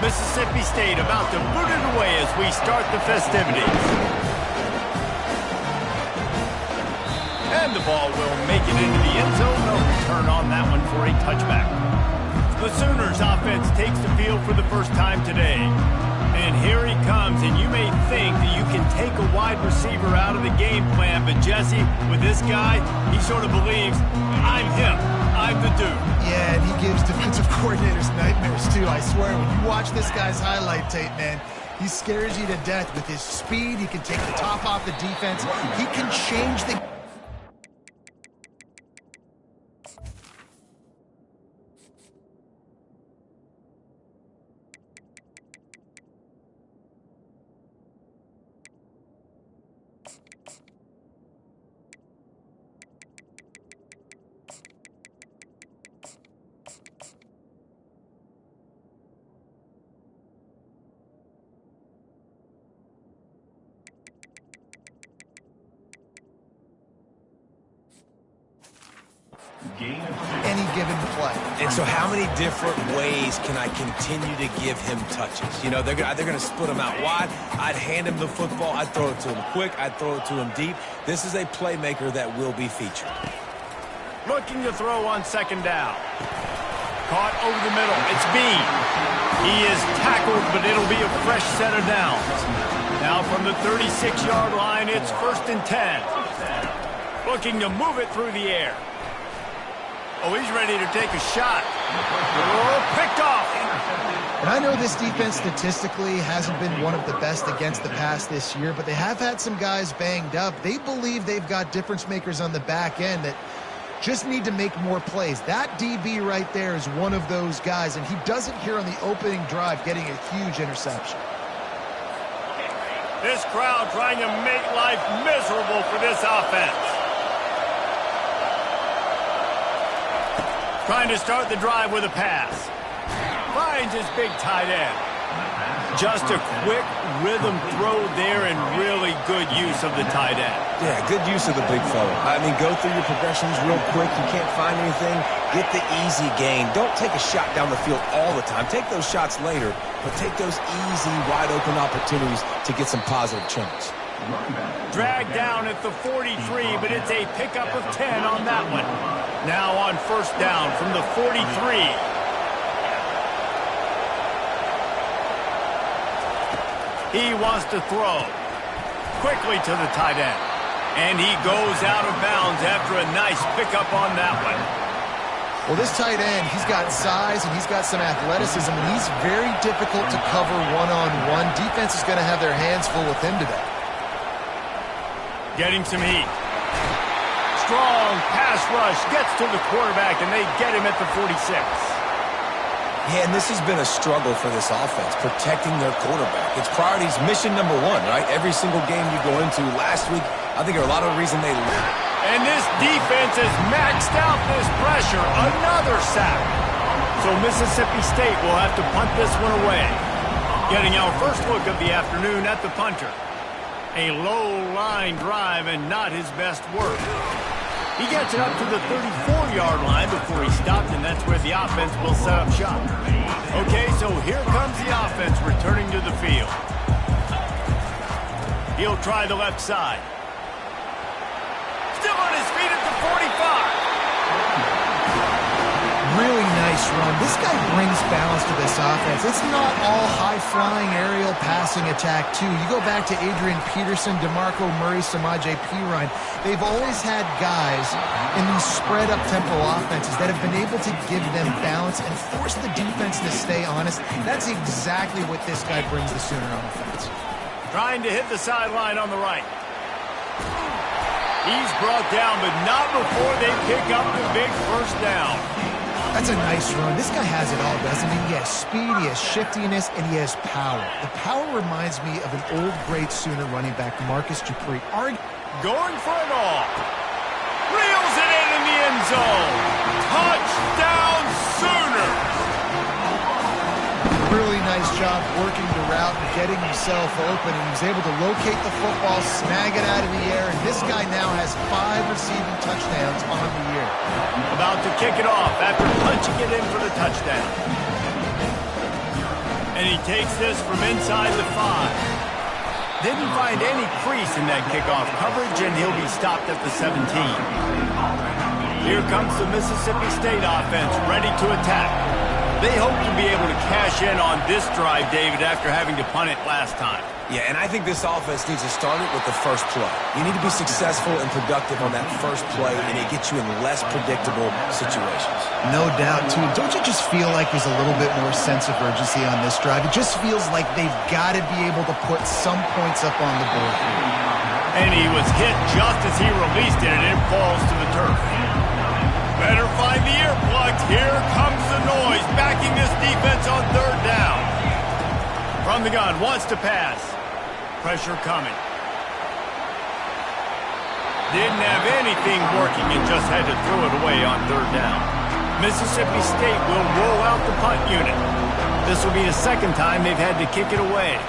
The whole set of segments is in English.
Mississippi State about to boot it away as we start the festivities. And the ball will make it into the end zone. No return on that one for a touchback. The Sooners offense takes the field for the first time today. And here he comes, and you may think that you can take a wide receiver out of the game plan, but Jesse, with this guy, he sort of believes, I'm him, I'm the dude. Yeah, and he gives defensive coordinators nightmares too, I swear. When you watch this guy's highlight tape, man, he scares you to death with his speed. He can take the top off the defense. He can change the... any given play. And so how many different ways can I continue to give him touches? You know, they're going to split him out wide. I'd hand him the football. I'd throw it to him quick. I'd throw it to him deep. This is a playmaker that will be featured. Looking to throw on second down. Caught over the middle. It's Bean. He is tackled, but it'll be a fresh set of downs. Now from the 36-yard line, it's 1st and 10. Looking to move it through the air. Oh, he's ready to take a shot. Oh, picked off. And I know this defense statistically hasn't been one of the best against the pass this year, but they have had some guys banged up. They believe they've got difference makers on the back end that just need to make more plays. That DB right there is one of those guys, and he does it here on the opening drive, getting a huge interception. This crowd trying to make life miserable for this offense. Trying to start the drive with a pass. Finds his big tight end. Just a quick rhythm throw there and really good use of the tight end. Yeah, good use of the big fella. I mean, go through your progressions real quick. You can't find anything. Get the easy gain. Don't take a shot down the field all the time. Take those shots later, but take those easy, wide-open opportunities to get some positive chunks. Dragged down at the 43, but it's a pickup of 10 on that one. Now on 1st down from the 43. He wants to throw. Quickly to the tight end. And he goes out of bounds after a nice pickup on that one. Well, this tight end, he's got size and he's got some athleticism, and he's very difficult to cover one-on-one. Defense is going to have their hands full with him today. Getting some heat. Strong pass rush gets to the quarterback, and they get him at the 46. Yeah, and this has been a struggle for this offense, protecting their quarterback. It's priorities, mission number one, right? Every single game you go into. Last week, I think a lot of the reason they lose. And this defense has maxed out this pressure. Another sack. So Mississippi State will have to punt this one away. Getting our first look of the afternoon at the punter. A low-line drive and not his best work. He gets it up to the 34-yard line before he stopped, and that's where the offense will set up shop. Okay, so here comes the offense returning to the field. He'll try the left side. Still on his feet at the 45. Really nice run. This guy brings balance to this offense. It's not all high-flying aerial passing attack, too. You go back to Adrian Peterson, DeMarco Murray, Samaje Perine. They've always had guys in these spread-up tempo offenses that have been able to give them balance and force the defense to stay honest. That's exactly what this guy brings the Sooner offense. Trying to hit the sideline on the right. He's brought down, but not before they pick up the big 1st down. That's a nice run. This guy has it all, doesn't he? He has speed, he has shiftiness, and he has power. The power reminds me of an old, great Sooner running back, Marcus Dupree. Going for it all. Reels it in the end zone. Touchdown, Sooners! Really nice job working the route and getting himself open. And he was able to locate the football, snag it out of the air, and this guy now has 5 receiving touchdowns on the year. About to kick it off after punching it in for the touchdown. And he takes this from inside the 5. Didn't find any crease in that kickoff coverage, and he'll be stopped at the 17. Here comes the Mississippi State offense, ready to attack. They hope to be able to cash in on this drive, David, after having to punt it last time. Yeah, and I think this offense needs to start it with the first play. You need to be successful and productive on that first play, and it gets you in less predictable situations. No doubt, too. Don't you just feel like there's a little bit more sense of urgency on this drive? It just feels like they've got to be able to put some points up on the board here. And he was hit just as he released it, and it falls to the turf. Better find the earplugs. Here comes the noise, backing this defense on 3rd down. From the gun, wants to pass. Pressure coming. Didn't have anything working and just had to throw it away on 3rd down. Mississippi State will roll out the punt unit. This will be the 2nd time they've had to kick it away.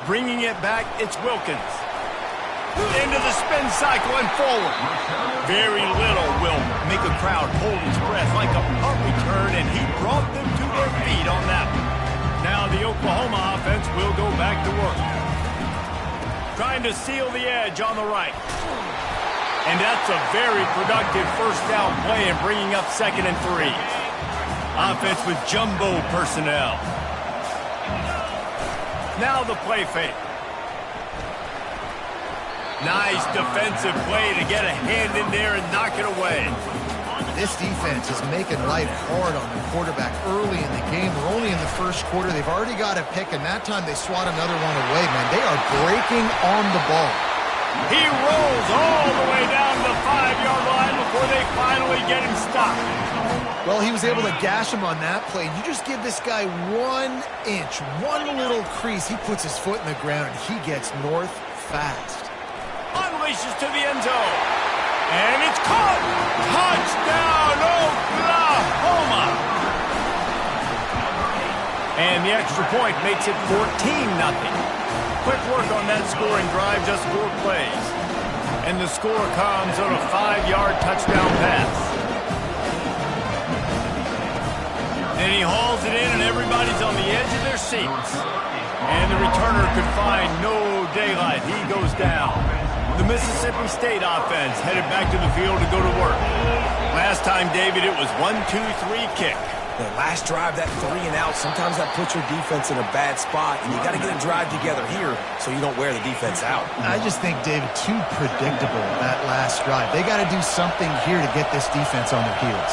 Bringing it back, it's Wilkins. Into the spin cycle and forward. Very little will make a crowd hold its breath like a punt return, and he brought them to their feet on that one. Now the Oklahoma offense will go back to work. Trying to seal the edge on the right. And that's a very productive 1st down play and bringing up 2nd and 3. Offense with jumbo personnel. Now the play fake. Nice defensive play to get a hand in there and knock it away. This defense is making life hard on the quarterback early in the game. We're only in the 1st quarter. They've already got a pick, and that time they swat another one away, man. They are breaking on the ball. He rolls all the way down the 5-yard line before they finally get him stopped. Well, he was able to gash him on that play. You just give this guy 1 inch, one little crease. He puts his foot in the ground, and he gets north fast. Unleashes to the end zone. And it's caught. Touchdown, Oklahoma. And the extra point makes it 14-0. Quick work on that scoring drive, just 4 plays. And the score comes on a 5-yard touchdown pass. And he hauls it in, and everybody's on the edge of their seats. And the returner could find no daylight. He goes down. The Mississippi State offense headed back to the field to go to work. Last time, David, it was 1-2-3 kick. The last drive, that 3 and out, sometimes that puts your defense in a bad spot, and you got to get a drive together here so you don't wear the defense out. I just think, David, too predictable, that last drive. They got to do something here to get this defense on their heels.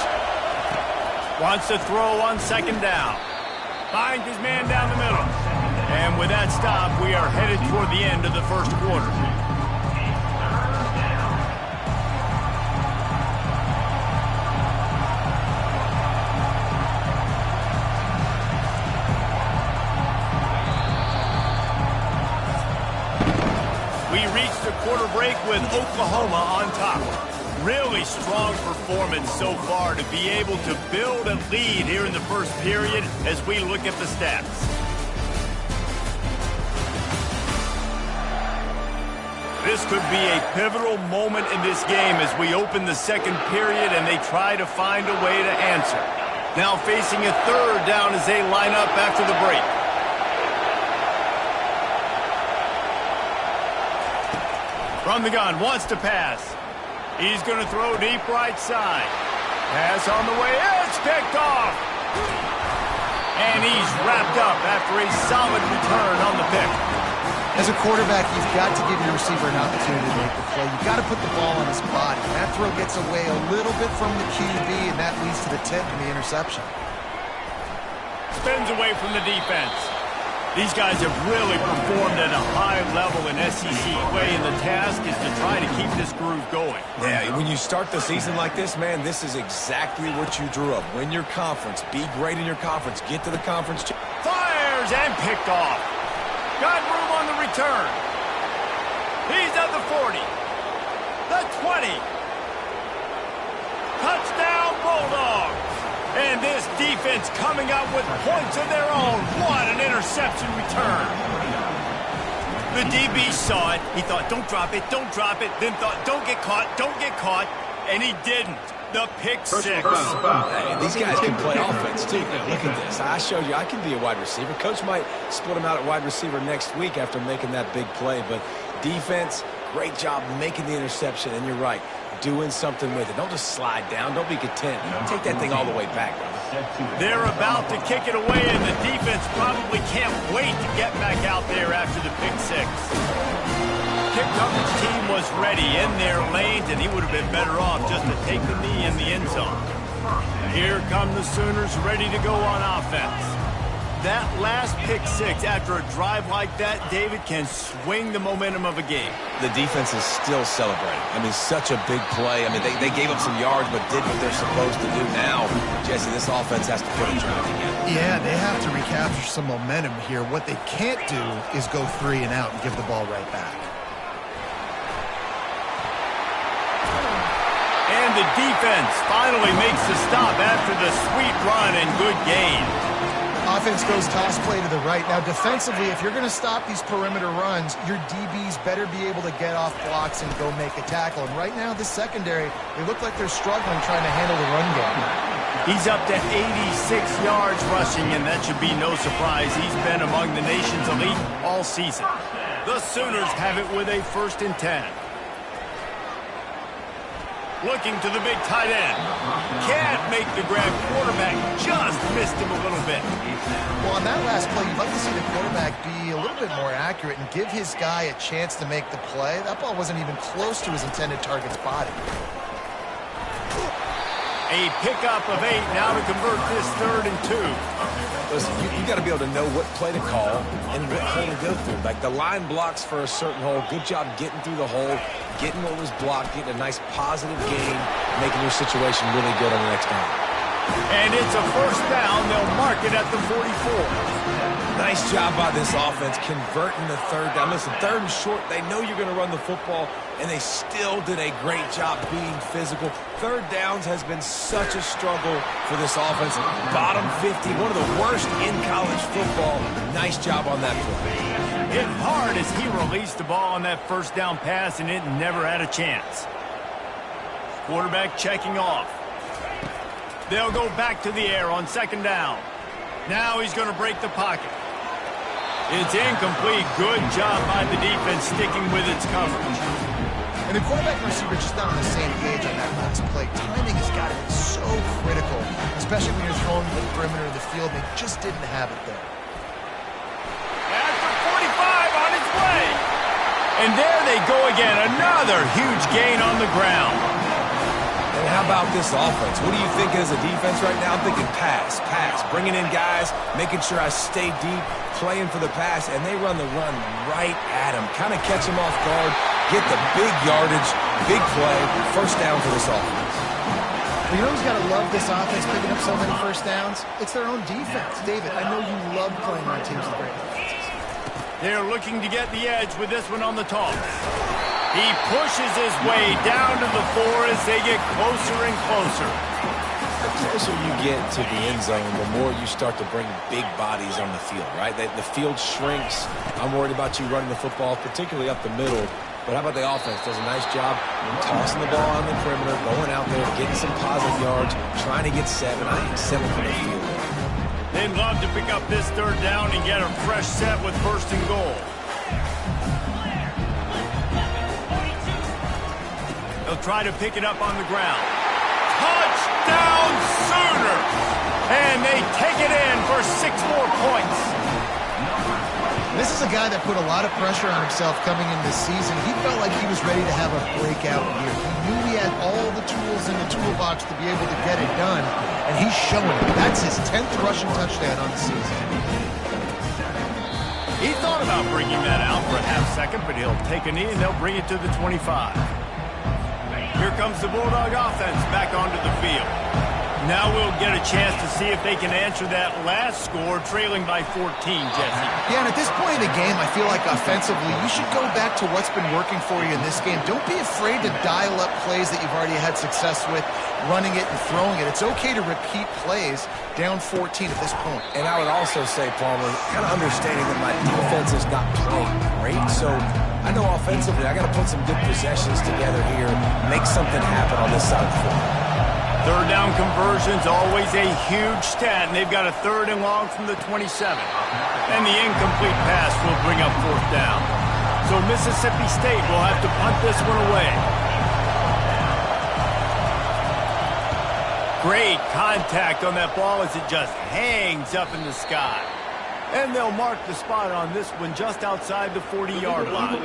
Wants to throw on 2nd down. Finds his man down the middle. And with that stop, we are headed toward the end of the 1st quarter. Quarter break with Oklahoma on top. Really strong performance so far to be able to build a lead here in the 1st period as we look at the stats. This could be a pivotal moment in this game as we open the 2nd period and they try to find a way to answer. Now facing a 3rd down as they line up after the break. From the gun, wants to pass. He's going to throw deep right side. Pass on the way, it's picked off. And he's wrapped up after a solid return on the pick. As a quarterback, you've got to give your receiver an opportunity to make the play. You've got to put the ball on his body. That throw gets away a little bit from the QB, and that leads to the tip and the interception. Spins away from the defense. These guys have really performed at a high level in SEC play, and the task is to try to keep this groove going. Yeah, when you start the season like this, man, this is exactly what you drew up. Win your conference. Be great in your conference. Get to the conference. Fires and picked off. Got room on the return. He's at the 40. The 20. Touchdown, Bulldog. And this defense coming up with points of their own. What an interception return. The DB saw it. He thought, don't drop it, don't drop it. Then thought, don't get caught, and he didn't. The pick six. Hey, these guys can play offense, too. Look at this. I showed you I can be a wide receiver. Coach might split him out at wide receiver next week after making that big play. But defense, great job making the interception. And you're right, doing something with it. Don't just slide down. Don't be content. Take that thing all the way back. They're about to kick it away, and the defense probably can't wait to get back out there after the pick six. Kick coverage team was ready in their lanes, and he would have been better off just to take the knee in the end zone. Here come the Sooners ready to go on offense. That last pick six after a drive like that, David, can swing the momentum of a game. The defense is still celebrating. I mean, such a big play. I mean, they gave up some yards but did what they're supposed to do. Now, Jesse, this offense has to put a drive together. Yeah, they have to recapture some momentum here. What they can't do is go 3 and out and give the ball right back. And the defense finally makes the stop after the sweet run and good gain. Offense goes toss play to the right. Now, defensively, if you're going to stop these perimeter runs, your DBs better be able to get off blocks and go make a tackle. And right now, this secondary, they look like they're struggling trying to handle the run game. He's up to 86 yards rushing, and that should be no surprise. He's been among the nation's elite all season. The Sooners have it with a 1st and 10. Looking to the big tight end. Can't make the grab. Quarterback just missed him a little bit. Well, on that last play, you'd like to see the quarterback be a little bit more accurate and give his guy a chance to make the play. That ball wasn't even close to his intended target's body. A pickup of 8 now to convert this 3rd and 2. Listen, you got to be able to know what play to call and what hole to go through. Like the line blocks for a certain hole. Good job getting through the hole, getting what was blocked, getting a nice positive gain, making your situation really good on the next down. And it's a 1st down. They'll mark it at the 44. Nice job by this offense converting the 3rd down. Listen, 3rd and short, they know you're going to run the football, and they still did a great job being physical. 3rd downs has been such a struggle for this offense. Bottom 50, one of the worst in college football. Nice job on that play. Hit hard as he released the ball on that 1st down pass, and it never had a chance. Quarterback checking off. They'll go back to the air on 2nd down. Now he's going to break the pocket. It's incomplete. Good job by the defense sticking with its coverage. And the quarterback and receiver just not on the same page on that last play. Timing has got to be so critical, especially when you're throwing to the perimeter of the field. They just didn't have it there. After 45 on its way. And there they go again. Another huge gain on the ground. And how about this offense? What do you think as a defense right now? I'm thinking pass, bringing in guys, making sure I stay deep, playing for the pass, and they run the run right at him. Kind of catch him off guard, get the big yardage, big play, 1st down for this offense. Well, you know who's got to love this offense picking up so many 1st downs? It's their own defense. David, I know you love playing on teams with great defenses. They're looking to get the edge with this one on the toss. He pushes his way down to the 4 as they get closer and closer. The closer you get to the end zone, the more you start to bring big bodies on the field, right? The field shrinks. I'm worried about you running the football, particularly up the middle. But how about the offense? Does a nice job tossing the ball on the perimeter, going out there, getting some positive yards, trying to get 7. I think 7 for the field. They'd love to pick up this 3rd down and get a fresh set with 1st and goal. They'll try to pick it up on the ground. Touchdown Sooners! And they take it in for 6 more points. This is a guy that put a lot of pressure on himself coming into this season. He felt like he was ready to have a breakout year. He knew he had all the tools in the toolbox to be able to get it done, and he's showing it. That's his 10th rushing touchdown on the season. He thought about bringing that out for a half-second, but he'll take a knee and they'll bring it to the 25. Here comes the Bulldog offense back onto the field. Now we'll get a chance to see if they can answer that last score, trailing by 14, Jesse. Yeah, and at this point in the game, I feel like offensively, you should go back to what's been working for you in this game. Don't be afraid to dial up plays that you've already had success with, running it and throwing it. It's okay to repeat plays down 14 at this point. And I would also say, Palmer, kind of understanding that my defense is not playing great, so I know offensively I got to put some good possessions together here, make something happen on this side of the floor. Third down conversion's always a huge stat, and they've got a 3rd and long from the 27. And the incomplete pass will bring up 4th down. So Mississippi State will have to punt this one away. Great contact on that ball as it just hangs up in the sky. And they'll mark the spot on this one just outside the 40-yard line.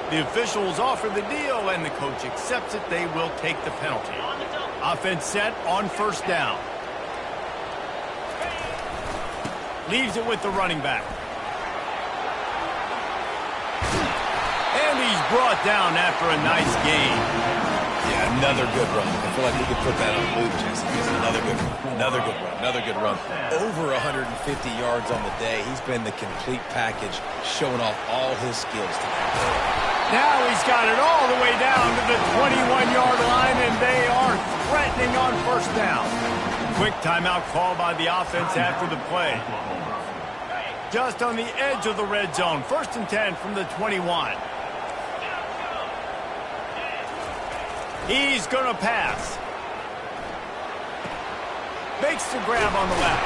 The officials offer the deal, and the coach accepts it. They will take the penalty. Offense set on 1st down. Leaves it with the running back. And he's brought down after a nice gain. Yeah, another good run. I feel like we could put that on loop, Jesse. Just another good run, another good run, another good run. Over 150 yards on the day. He's been the complete package, showing off all his skills today. Now he's got it all the way down to the 21-yard line, and they are threatening on 1st down. Quick timeout call by the offense after the play. Just on the edge of the red zone. 1st and 10 from the 21. He's going to pass. Makes the grab on the left.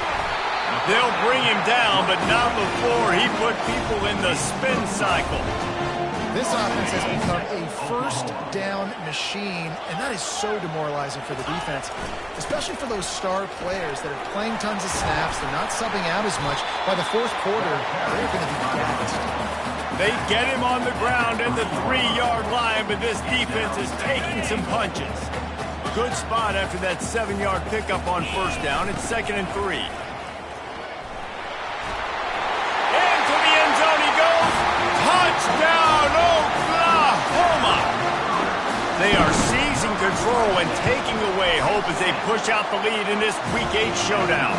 They'll bring him down, but not before he put people in the spin cycle. This offense has become a 1st down machine, and that is so demoralizing for the defense, especially for those star players that are playing tons of snaps. They're not subbing out as much. By the 4th quarter, they're going to be gassed. They get him on the ground at the 3-yard line, but this defense is taking some punches. Good spot after that 7-yard pickup on 1st down. It's 2nd and 3. Into the end zone he goes. Touchdown, Oklahoma! They are seizing control and taking away hope as they push out the lead in this Week 8 showdown.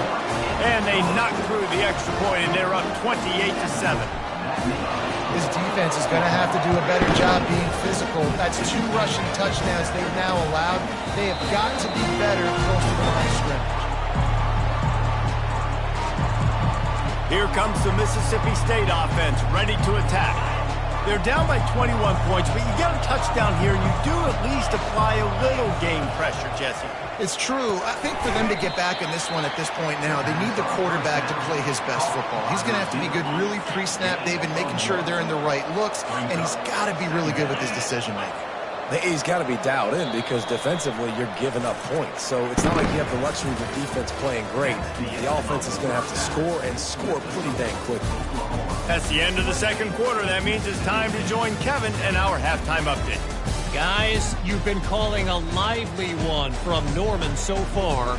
And they knock through the extra point, and they're up 28-7. This defense is going to have to do a better job being physical. That's 2 rushing touchdowns they've now allowed. They have got to be better close to the line of scrimmage. Here comes the Mississippi State offense, ready to attack. They're down by 21 points, but you get a touchdown here, and you do at least apply a little game pressure, Jesse. It's true. I think for them to get back in this one at this point now, they need the quarterback to play his best football. He's going to have to be good really pre-snap, David, making sure they're in the right looks, and he's got to be really good with his decision-making. He's got to be dialed in because defensively you're giving up points. So it's not like you have the luxury of the defense playing great. The offense is going to have to score and score pretty dang quickly. That's the end of the 2nd quarter. That means it's time to join Kevin and our halftime update. Guys, you've been calling a lively one from Norman so far.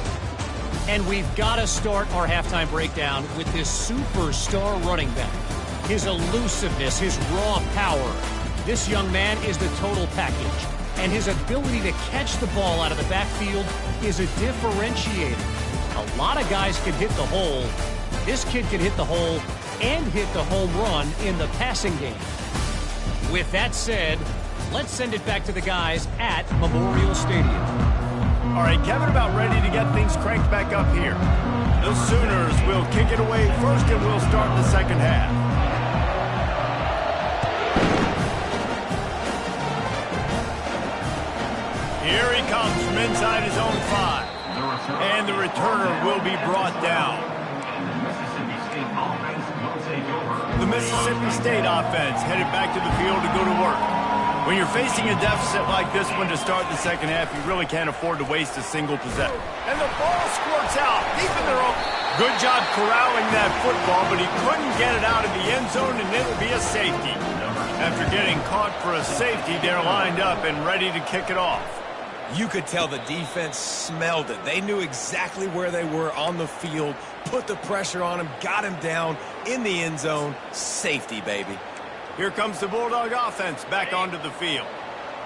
And we've got to start our halftime breakdown with this superstar running back. His elusiveness, his raw power. This young man is the total package, and his ability to catch the ball out of the backfield is a differentiator. A lot of guys can hit the hole. This kid can hit the hole and hit the home run in the passing game. With that said, let's send it back to the guys at Memorial Stadium. All right, Kevin, about ready to get things cranked back up here. The Sooners will kick it away first, and we'll start the 2nd half. Here he comes from inside his own 5. And the returner will be brought down. The Mississippi State offense headed back to the field to go to work. When you're facing a deficit like this one to start the 2nd half, you really can't afford to waste a single possession. And the ball squirts out deep in their own. Good job corralling that football, but he couldn't get it out of the end zone, and it'll be a safety. After getting caught for a safety, they're lined up and ready to kick it off. You could tell the defense smelled it. They knew exactly where they were on the field, put the pressure on him, got him down in the end zone. Safety, baby. Here comes the Bulldog offense back onto the field.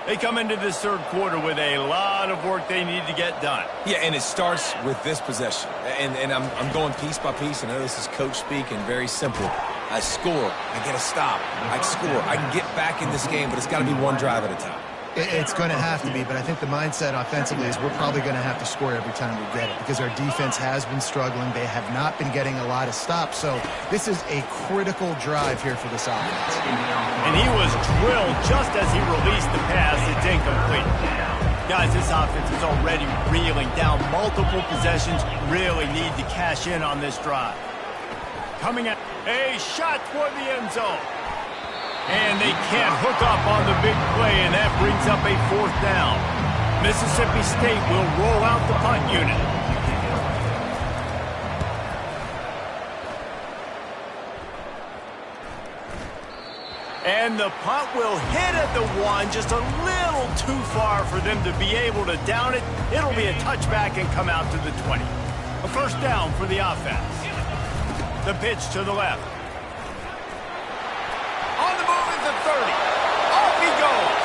They come into this 3rd quarter with a lot of work they need to get done. Yeah, and it starts with this possession. And I'm going piece by piece. I know this is coach speak and very simple. I score. I get a stop. I score. I can get back in this game, but it's got to be one drive at a time. It's going to have to be, but I think the mindset offensively is we're probably going to have to score every time we get it because our defense has been struggling. They have not been getting a lot of stops, so this is a critical drive here for this offense. And he was drilled just as he released the pass. It's incomplete. Guys, this offense is already reeling down multiple possessions. Really need to cash in on this drive. Coming at a shot toward the end zone. And they can't hook up on the big play, and that brings up a 4th down. Mississippi State will roll out the punt unit. And the punt will hit at the 1, just a little too far for them to be able to down it. It'll be a touchback and come out to the 20. A 1st down for the offense. The pitch to the left. On the move at the 30. Off he goes.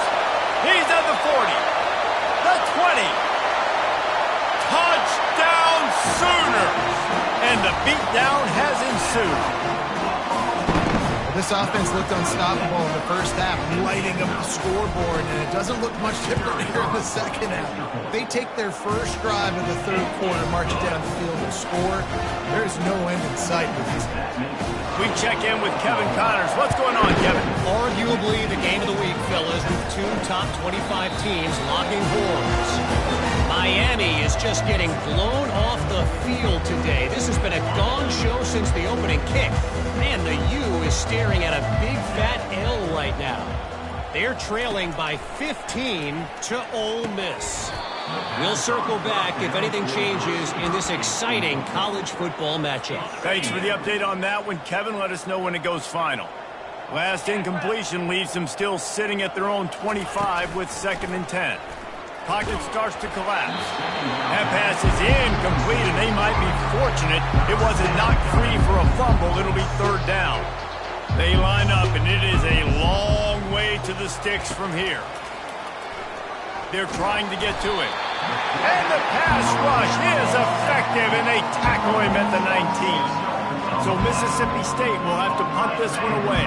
He's at the 40. The 20. Touchdown Sooners. And the beatdown has ensued. This offense looked unstoppable in the first half, lighting up the scoreboard, and it doesn't look much different here in the second half. They take their first drive in the 3rd quarter, march down the field and score. There's no end in sight with these guys. We check in with Kevin Connors. What's going on, Kevin? Arguably the game of the week, fellas, with 2 top 25 teams locking horns. Miami is just getting blown off the field today. This has been a gong show since the opening kick. Man, the U is staring at a big fat L right now. They're trailing by 15 to Ole Miss. We'll circle back if anything changes in this exciting college football matchup. Thanks for the update on that one, Kevin. Let us know when it goes final. Last incompletion leaves them still sitting at their own 25 with 2nd and 10. Pocket starts to collapse. That pass is incomplete, and they might be fortunate it wasn't knocked free for a fumble. It'll be 3rd down. They line up, and it is a long way to the sticks from here. They're trying to get to it. And the pass rush is effective, and they tackle him at the 19. So Mississippi State will have to punt this one away.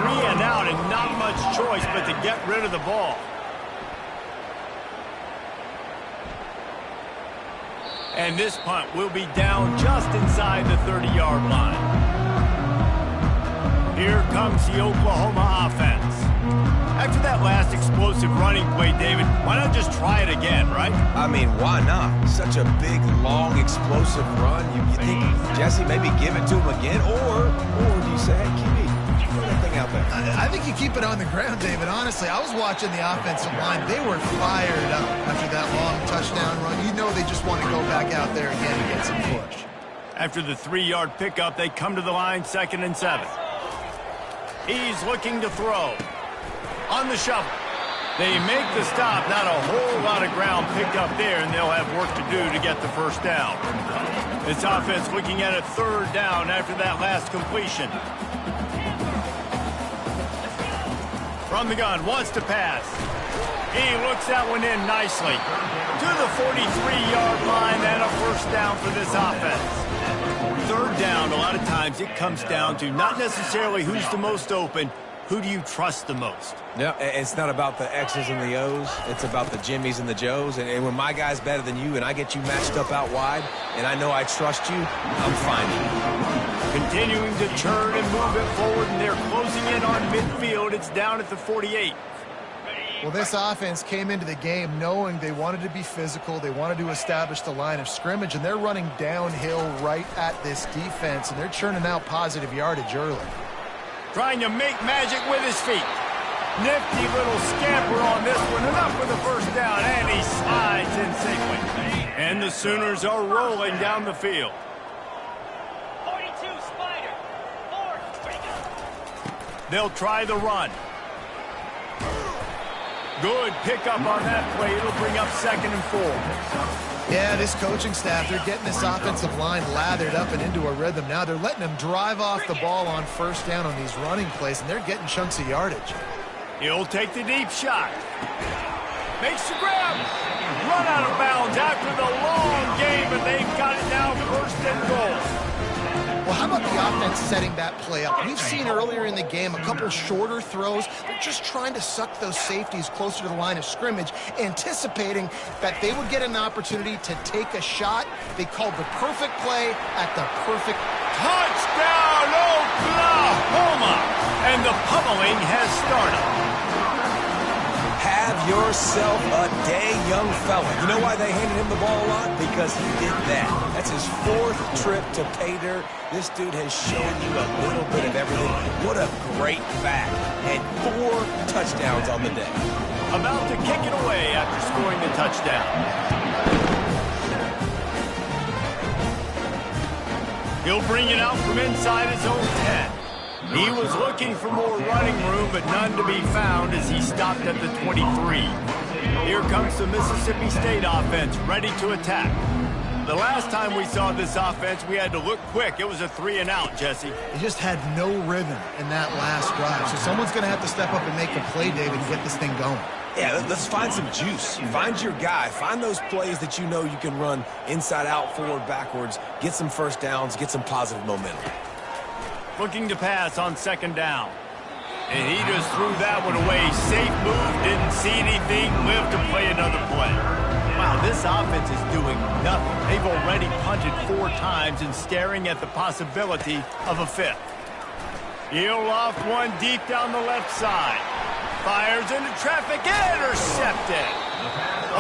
3 and out, and not much choice but to get rid of the ball. And this punt will be down just inside the 30-yard line. Here comes the Oklahoma offense. After that last explosive running play, David, why not just try it again, right? I mean, why not? Such a big, long, explosive run. You think, Jesse, maybe give it to him again? Or do you say, hey, QB, throw that thing out there? I think you keep it on the ground, David. Honestly, I was watching the offensive line. They were fired up after that long touchdown run. You know they just want to go back out there again and get some push. After the 3-yard pickup, they come to the line, 2nd and 7. He's looking to throw. On the shuffle. They make the stop. Not a whole lot of ground picked up there, and they'll have work to do to get the 1st down. This offense looking at a 3rd down after that last completion. From the gun, wants to pass. He looks that one in nicely. To the 43-yard line, and a 1st down for this offense. 3rd down, a lot of times it comes down to not necessarily who's the most open, who do you trust the most? Yeah, it's not about the X's and the O's. It's about the Jimmys and the Joes. And when my guy's better than you and I get you matched up out wide and I know I trust you, I'm fine. Continuing to turn and move it forward, and they're closing in on midfield. It's down at the 48. Well, this offense came into the game knowing they wanted to be physical. They wanted to establish the line of scrimmage, and they're running downhill right at this defense, and they're churning out positive yardage early. Trying to make magic with his feet. Nifty little scamper on this one. Enough for the 1st down, and he slides in safely. And the Sooners are rolling down the field. 42 Spider. 4. They'll try the run. Good pickup on that play. It'll bring up 2nd and 4. Yeah, this coaching staff, they're getting this offensive line lathered up and into a rhythm. Now they're letting them drive off the ball on 1st down on these running plays, and they're getting chunks of yardage. He'll take the deep shot. Makes the grab. Run out of bounds after the long game, and they've got it now 1st and goal. Well, how about the offense setting that play up? We've seen earlier in the game a couple shorter throws. They're just trying to suck those safeties closer to the line of scrimmage, anticipating that they would get an opportunity to take a shot. They called the perfect play at the perfect touchdown, Oklahoma! And the pummeling has started. Have yourself a day, young fella. You know why they handed him the ball a lot? Because he did that. That's his 4th trip to pay dirt. This dude has shown you a little bit of everything. What a great back. And 4 touchdowns on the day. About to kick it away after scoring the touchdown. He'll bring it out from inside his own 10. He was looking for more running room, but none to be found as he stopped at the 23. Here comes the Mississippi State offense, ready to attack. The last time we saw this offense, we had to look quick. It was a 3-and-out, Jesse. They just had no rhythm in that last drive. So someone's going to have to step up and make a play, David, and get this thing going. Yeah, let's find some juice. Find your guy. Find those plays that you know you can run inside out, forward, backwards. Get some first downs. Get some positive momentum. Looking to pass on 2nd down. And he just threw that one away. Safe move, didn't see anything, lived to play another play. Wow, this offense is doing nothing. They've already punted 4 times and staring at the possibility of a 5th. He'll loft one deep down the left side. Fires into traffic, intercepted.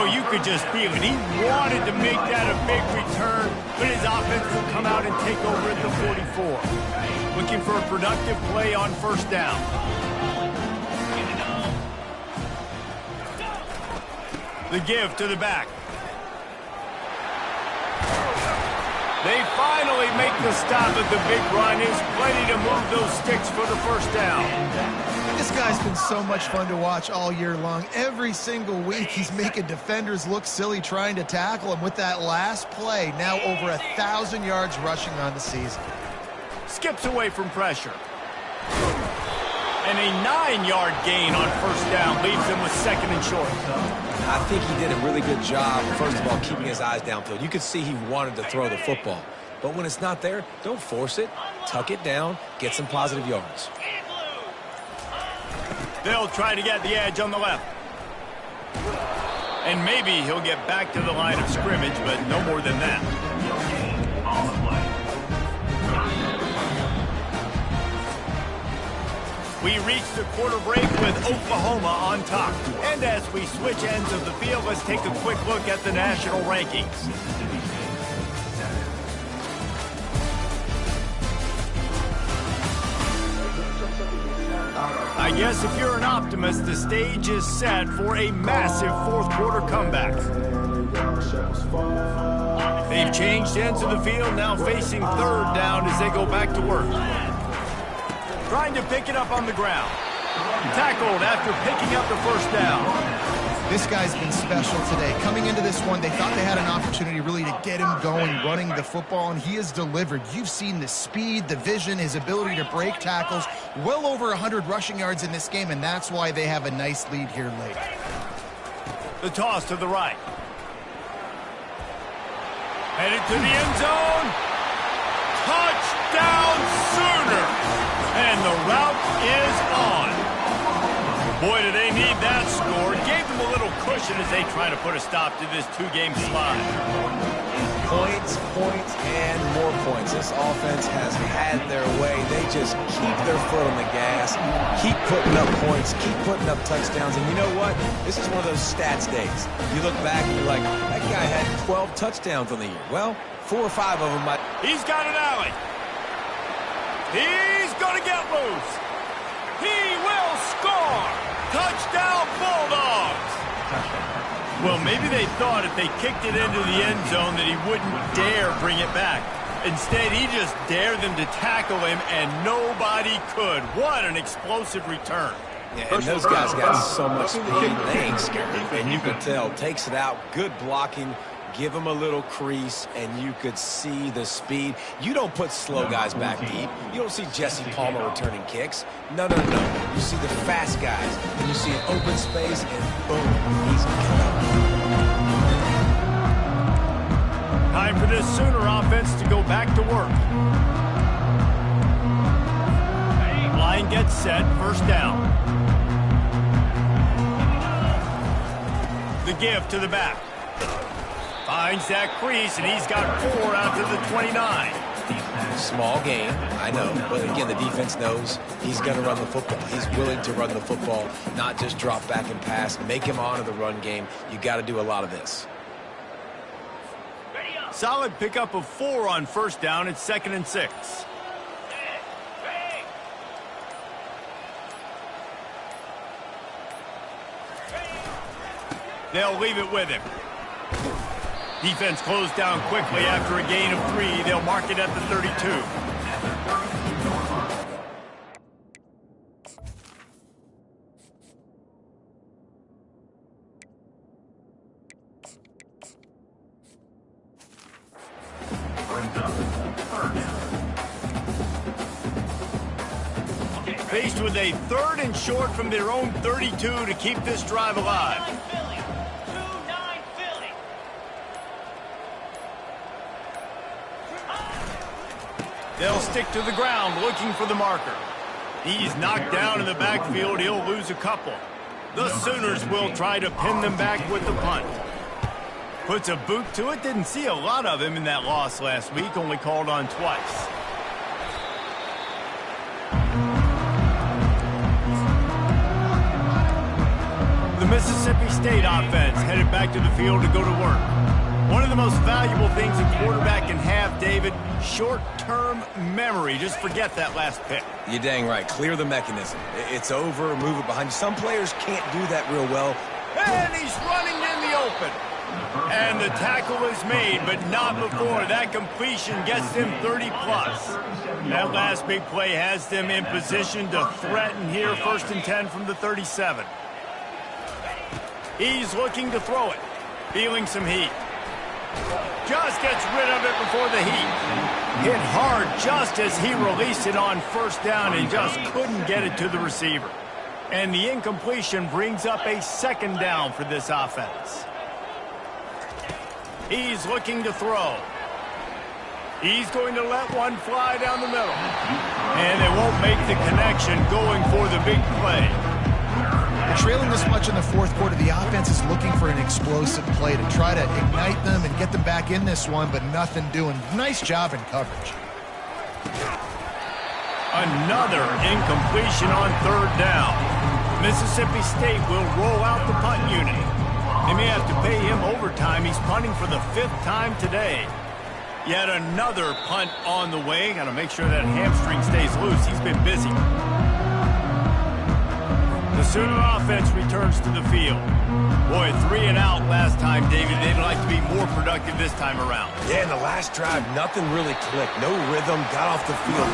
Oh, you could just feel it. He wanted to make that a big return, but his offense will come out and take over at the 44. Looking for a productive play on 1st down. The give to the back. They finally make the stop at the big run. Is plenty to move those sticks for the 1st down. This guy's been so much fun to watch all year long. Every single week, he's making defenders look silly trying to tackle him. With that last play, now over 1,000 yards rushing on the season. Skips away from pressure. And a 9-yard gain on 1st down leaves him with 2nd and short. I think he did a really good job, first of all, keeping his eyes downfield. You could see he wanted to throw the football. But when it's not there, don't force it. Tuck it down. Get some positive yards. They'll try to get the edge on the left. And maybe he'll get back to the line of scrimmage, but no more than that. We reach the quarter break with Oklahoma on top. And as we switch ends of the field, let's take a quick look at the national rankings. I guess if you're an optimist, the stage is set for a massive 4th quarter comeback. They've changed ends of the field, now facing 3rd down as they go back to work. Trying to pick it up on the ground. Tackled after picking up the 1st down. This guy's been special today. Coming into this one, they thought they had an opportunity really to get him going, running the football, and he has delivered. You've seen the speed, the vision, his ability to break tackles. Well over 100 rushing yards in this game, and that's why they have a nice lead here late. The toss to the right. Headed to the end zone. Touchdown Sooner! And the route is on. Boy, do they need that score. Gave them a little cushion as they try to put a stop to this 2-game slide. Points, points, and more points. This offense has had their way. They just keep their foot on the gas, keep putting up points, keep putting up touchdowns. And you know what? This is one of those stats days. You look back and you're like, that guy had 12 touchdowns on the year. Well, 4 or 5 of them might. He's got an alley. He's going to get loose. He will score. Touchdown Bulldogs. Well, maybe they thought if they kicked it into the end zone that he wouldn't dare bring it back. Instead, he just dared them to tackle him, and nobody could. What an explosive return. Yeah, and those guys got so much speed, they ain't scared. And you could tell, takes it out, good blocking, give him a little crease, and you could see the speed. You don't put slow guys back deep. You don't see Jesse Palmer returning kicks. No, no, no. You see the fast guys, and you see an open space, and boom, he's gone. Time for this Sooner offense to go back to work. Line gets set, first down. The give to the back. Finds that crease, and he's got 4 out to the 29. Small gain, I know, but again, the defense knows he's going to run the football. He's willing to run the football, not just drop back and pass, make him honor the run game. You got to do a lot of this. Solid pickup of 4 on first down. It's 2nd and 6. They'll leave it with him. Defense closed down quickly after a gain of 3. They'll mark it at the 32. Faced with a 3rd and short from their own 32 to keep this drive alive. They'll stick to the ground looking for the marker. He's knocked down in the backfield. He'll lose a couple. The Sooners will try to pin them back with the punt. Puts a boot to it. Didn't see a lot of him in that loss last week. Only called on twice. The Mississippi State offense headed back to the field to go to work. One of the most valuable things a quarterback can have, David, short-term memory. Just forget that last pick. You're dang right. Clear the mechanism. It's over. Move it behind you. Some players can't do that real well. And he's running in the open. And the tackle is made, but not before. That completion gets them 30-plus. That last big play has them in position to threaten here. 1st and 10 from the 37. He's looking to throw it. Feeling some heat. Just gets rid of it before the heat. Hit hard just as he released it on first down and just couldn't get it to the receiver. And the incompletion brings up a 2nd down for this offense. He's looking to throw. He's going to let one fly down the middle. And they won't make the connection going for the big play. Trailing this much in the 4th quarter, the offense is looking for an explosive play to try to ignite them and get them back in this one, but nothing doing. Nice job in coverage. Another incompletion on 3rd down. Mississippi State will roll out the punt unit. They may have to pay him overtime. He's punting for the 5th time today. Yet another punt on the way. Got to make sure that hamstring stays loose. He's been busy. The Sooner offense returns to the field. Boy, 3 and out last time, David. They'd like to be more productive this time around. Yeah, in the last drive, nothing really clicked. No rhythm. Got off the field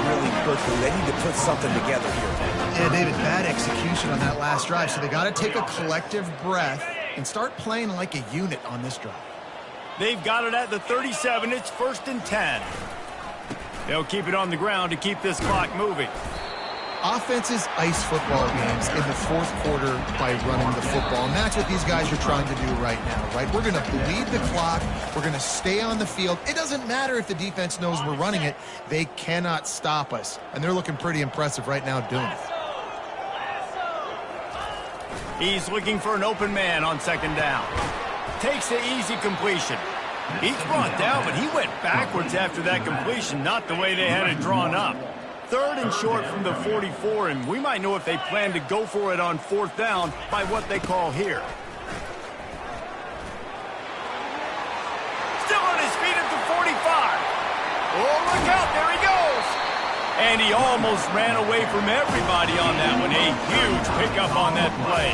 really quickly. They need to put something together here. Yeah, David, bad execution on that last drive. So they got to take a collective breath and start playing like a unit on this drive. They've got it at the 37. It's 1st and 10. They'll keep it on the ground to keep this clock moving. Offenses ice football games in the 4th quarter by running the football, and that's what these guys are trying to do right now, right? We're going to bleed the clock. We're going to stay on the field. It doesn't matter if the defense knows we're running it. They cannot stop us, and they're looking pretty impressive right now doing it. He's looking for an open man on 2nd down. Takes the easy completion. He's brought down, but he went backwards after that completion, not the way they had it drawn up. 3rd and short from the 44, and we might know if they plan to go for it on 4th down by what they call here. Still on his feet at the 45. Oh, look out, there he goes. And he almost ran away from everybody on that one. A huge pickup on that play.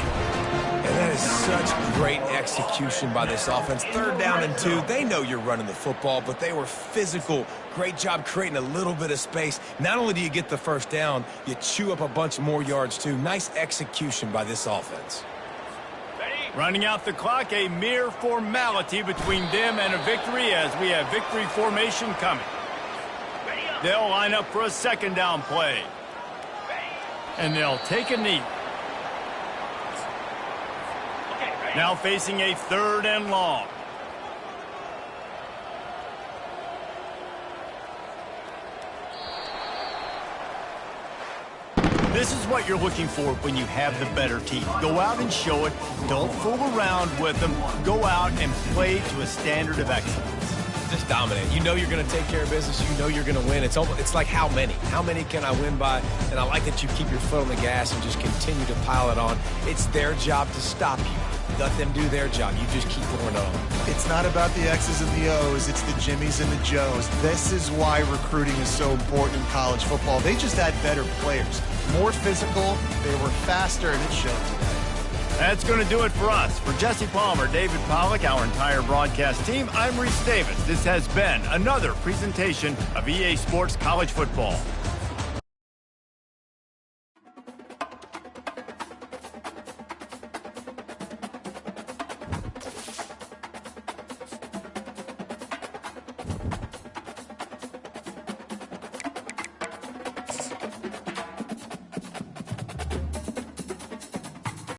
And that is such great execution by this offense. 3rd down and 2. They know you're running the football, but they were physical. Great job creating a little bit of space. Not only do you get the 1st down, you chew up a bunch more yards too. Nice execution by this offense. Running out the clock, a mere formality between them and a victory as we have victory formation coming. They'll line up for a 2nd down play. And they'll take a knee. Now facing a 3rd and long. This is what you're looking for when you have the better team. Go out and show it. Don't fool around with them. Go out and play to a standard of excellence. Just dominate. You know you're going to take care of business. You know you're going to win. It's like how many? How many can I win by? And I like that you keep your foot on the gas and just continue to pile it on. It's their job to stop you. Let them do their job. You just keep pouring it on. It's not about the X's and the O's. It's the Jimmies and the Joes. This is why recruiting is so important in college football. They just had better players. More physical. They were faster, and it showed today. That's going to do it for us. For Jesse Palmer, David Pollack, our entire broadcast team, I'm Reese Davis. This has been another presentation of EA Sports College Football.